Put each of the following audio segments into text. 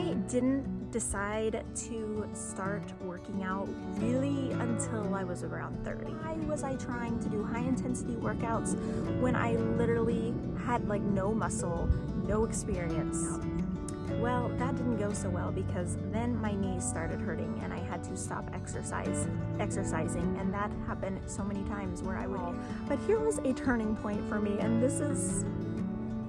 I didn't decide to start working out really until I was around 30. Why was I trying to do high intensity workouts when I literally had like no muscle, no experience? Well, that didn't go so well because then my knees started hurting and I had to stop exercising, and that happened so many times where I would. But here was a turning point for me, and this is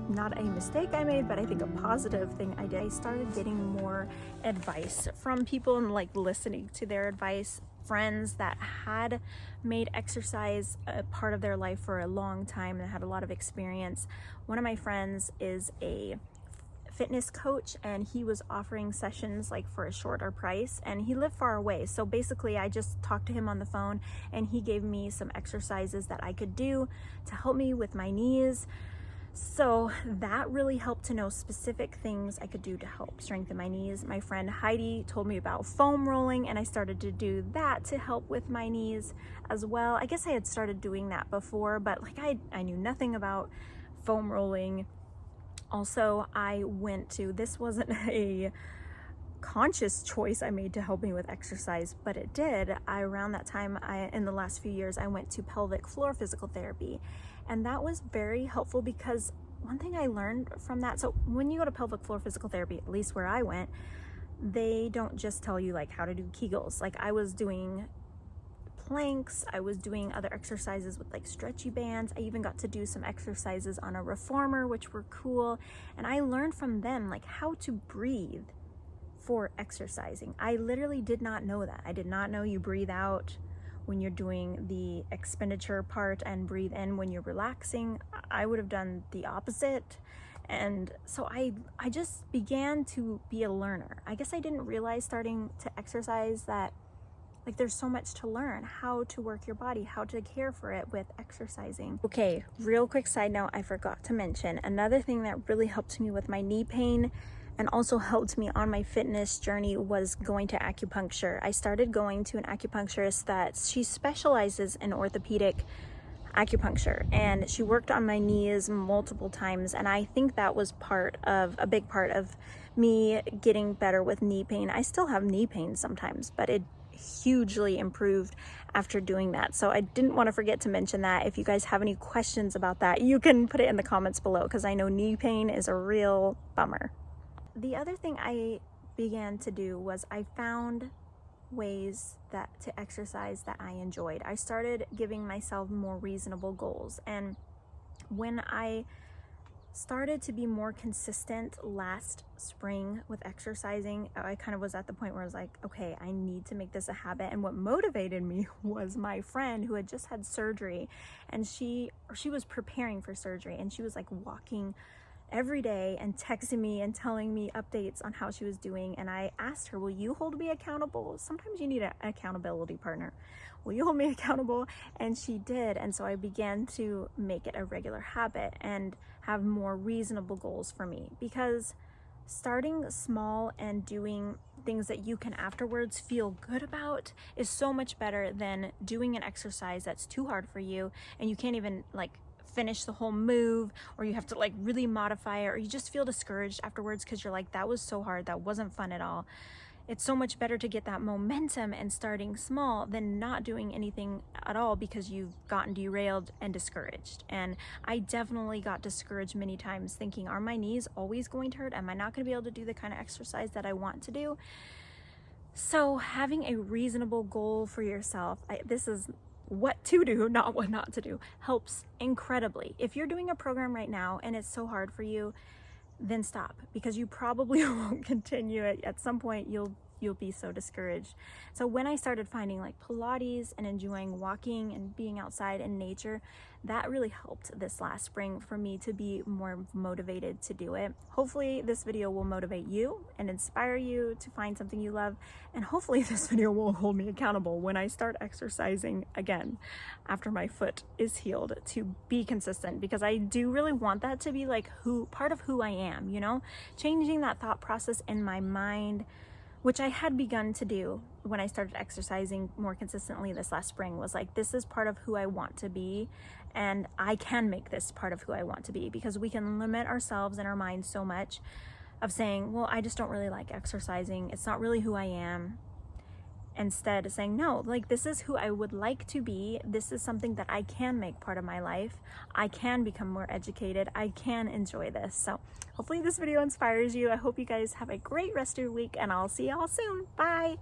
not a mistake I made, but I think a positive thing I did. I started getting more advice from people and like listening to their advice. Friends that had made exercise a part of their life for a long time and had a lot of experience. One of my friends is a fitness coach and he was offering sessions like for a shorter price, and he lived far away. So basically I just talked to him on the phone and he gave me some exercises that I could do to help me with my knees. So that really helped to know specific things I could do to help strengthen my knees. My friend Heidi told me about foam rolling, and I started to do that to help with my knees as well. I guess I had started doing that before, but like I knew nothing about foam rolling. Also, I went to, this wasn't a conscious choice I made to help me with exercise, but it did. Around that time, in the last few years, I went to pelvic floor physical therapy, and that was very helpful because one thing I learned from that, so when you go to pelvic floor physical therapy, at least where I went, they don't just tell you like how to do Kegels. Like I was doing planks, I was doing other exercises with like stretchy bands. I even got to do some exercises on a reformer, which were cool. And I learned from them like how to breathe for exercising. I literally did not know that. I did not know you breathe out when you're doing the expenditure part and breathe in when you're relaxing. I would have done the opposite. And so I just began to be a learner. I guess I didn't realize starting to exercise that like there's so much to learn, how to work your body, how to care for it with exercising. Okay, real quick side note, I forgot to mention another thing that really helped me with my knee pain and also helped me on my fitness journey was going to acupuncture. I started going to an acupuncturist that she specializes in orthopedic acupuncture, and she worked on my knees multiple times, and I think that was a big part of me getting better with knee pain. I still have knee pain sometimes, but it hugely improved after doing that. So I didn't want to forget to mention that. If you guys have any questions about that, you can put it in the comments below because I know knee pain is a real bummer. The other thing I began to do was I found ways to exercise that I enjoyed. I started giving myself more reasonable goals, and when I started to be more consistent last spring with exercising, I kind of was at the point where I was like, okay, I need to make this a habit. And what motivated me was my friend who had just had surgery, and she was preparing for surgery, and she was like walking every day and texting me and telling me updates on how she was doing. And I asked her, will you hold me accountable? Sometimes you need an accountability partner. Will you hold me accountable? And she did. And so I began to make it a regular habit and have more reasonable goals for me, because starting small and doing things that you can afterwards feel good about is so much better than doing an exercise that's too hard for you and you can't even like finish the whole move, or you have to like really modify it, or you just feel discouraged afterwards because you're like, that was so hard, that wasn't fun at all. It's so much better to get that momentum and starting small than not doing anything at all because you've gotten derailed and discouraged. And I definitely got discouraged many times thinking, are my knees always going to hurt? Am I not going to be able to do the kind of exercise that I want to do? So having a reasonable goal for yourself, this is what to do, not what not to do, helps incredibly. If you're doing a program right now and it's so hard for you, then stop, because you probably won't continue it. At some point you'll be so discouraged. So when I started finding like Pilates and enjoying walking and being outside in nature, that really helped this last spring for me to be more motivated to do it. Hopefully this video will motivate you and inspire you to find something you love, and hopefully this video will hold me accountable when I start exercising again after my foot is healed, to be consistent, because I do really want that to be like part of who I am, you know, changing that thought process in my mind, which I had begun to do when I started exercising more consistently this last spring, was like, this is part of who I want to be, and I can make this part of who I want to be, because we can limit ourselves and our minds so much of saying, well, I just don't really like exercising. It's not really who I am. Instead of saying, no, like, this is who I would like to be. This is something that I can make part of my life. I can become more educated. I can enjoy this. So hopefully this video inspires you. I hope you guys have a great rest of your week, and I'll see y'all soon. Bye.